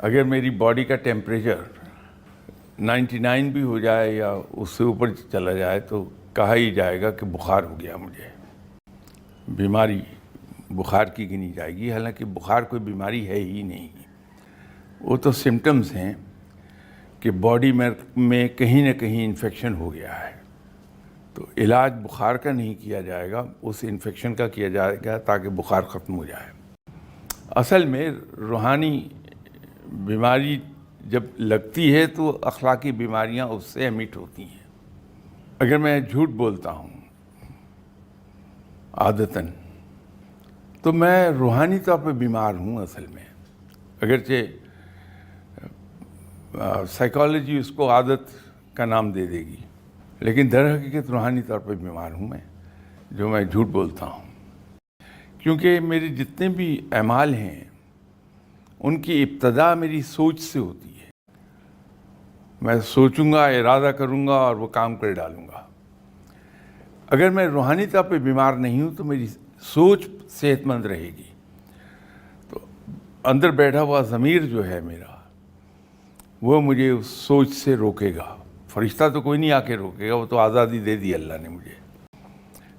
اگر میری باڈی کا ٹیمپریچر 99 بھی ہو جائے یا اس سے اوپر چلا جائے تو کہا ہی جائے گا کہ بخار ہو گیا مجھے. بیماری بخار کی گنی جائے گی، حالانکہ بخار کوئی بیماری ہے ہی نہیں. وہ تو سمٹمز ہیں کہ باڈی میں کہیں نہ کہیں انفیکشن ہو گیا ہے. تو علاج بخار کا نہیں کیا جائے گا، اس انفیکشن کا کیا جائے گا تاکہ بخار ختم ہو جائے. اصل میں روحانی بیماری جب لگتی ہے تو اخلاقی بیماریاں اس سے ایمٹ ہوتی ہیں. اگر میں جھوٹ بولتا ہوں عادتاً تو میں روحانی طور پہ بیمار ہوں اصل میں، اگرچہ سائیکالوجی اس کو عادت کا نام دے دے گی، لیکن در حقیقت روحانی طور پہ بیمار ہوں میں جو میں جھوٹ بولتا ہوں. کیونکہ میرے جتنے بھی اعمال ہیں ان کی ابتدا میری سوچ سے ہوتی ہے. میں سوچوں گا، ارادہ کروں گا اور وہ کام کر ڈالوں گا. اگر میں روحانی طور پہ بیمار نہیں ہوں تو میری سوچ صحت مند رہے گی. تو اندر بیٹھا ہوا ضمیر جو ہے میرا، وہ مجھے اس سوچ سے روکے گا. فرشتہ تو کوئی نہیں آ کے روکے گا، وہ تو آزادی دے دی اللہ نے مجھے،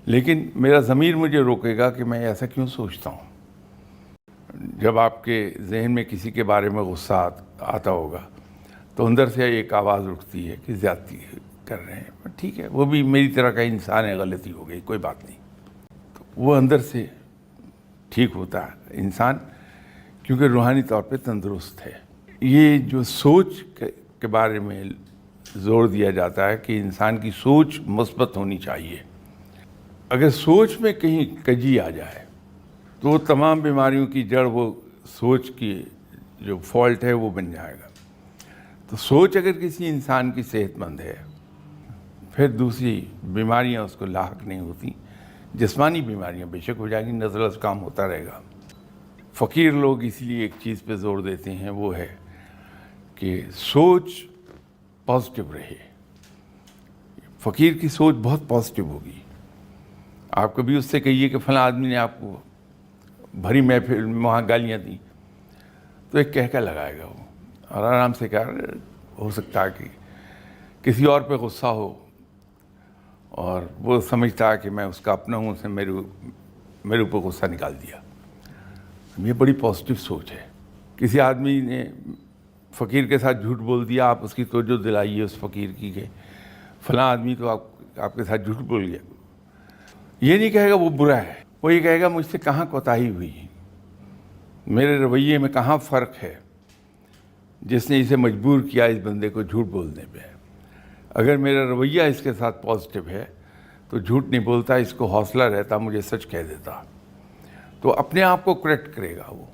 لیکن میرا ضمیر مجھے روکے گا کہ میں ایسا کیوں سوچتا ہوں. جب آپ کے ذہن میں کسی کے بارے میں غصہ آتا ہوگا تو اندر سے ایک آواز اٹھتی ہے کہ زیادتی کر رہے ہیں. ٹھیک ہے، وہ بھی میری طرح کا انسان ہے، غلطی ہو گئی، کوئی بات نہیں. تو وہ اندر سے ٹھیک ہوتا ہے انسان، کیونکہ روحانی طور پہ تندرست ہے. یہ جو سوچ کے بارے میں زور دیا جاتا ہے کہ انسان کی سوچ مثبت ہونی چاہیے. اگر سوچ میں کہیں کجی آ جائے تو وہ تمام بیماریوں کی جڑ وہ سوچ کی جو فالٹ ہے وہ بن جائے گا. تو سوچ اگر کسی انسان کی صحت مند ہے پھر دوسری بیماریاں اس کو لاحق نہیں ہوتی. جسمانی بیماریاں بے شک ہو جائیں گی، نزلہ کام ہوتا رہے گا. فقیر لوگ اس لیے ایک چیز پہ زور دیتے ہیں، وہ ہے کہ سوچ پازیٹیو رہے. فقیر کی سوچ بہت پازیٹیو ہوگی. آپ کبھی اس سے کہیے کہ فلاں آدمی نے آپ کو بھری محفل میں وہاں گالیاں دیں تو ایک کہہ لگائے گا وہ، اور آرام سے کہا ہو سکتا ہے کہ کسی اور پہ غصہ ہو اور وہ سمجھتا ہے کہ میں اس کا اپنا ہوں، اس نے میرے اوپر غصہ نکال دیا. یہ بڑی پازیٹیو سوچ ہے. کسی آدمی نے فقیر کے ساتھ جھوٹ بول دیا، آپ اس کی توجہ دلائیے اس فقیر کی کہ فلاں آدمی تو آپ کے ساتھ جھوٹ بول گیا. یہ نہیں کہے گا وہ برا ہے، وہ یہ کہے گا مجھ سے کہاں کوتاہی ہوئی، میرے رویے میں کہاں فرق ہے جس نے اسے مجبور کیا اس بندے کو جھوٹ بولنے پہ. اگر میرا رویہ اس کے ساتھ پازیٹیو ہے تو جھوٹ نہیں بولتا، اس کو حوصلہ رہتا، مجھے سچ کہہ دیتا. تو اپنے آپ کو کریکٹ کرے گا وہ.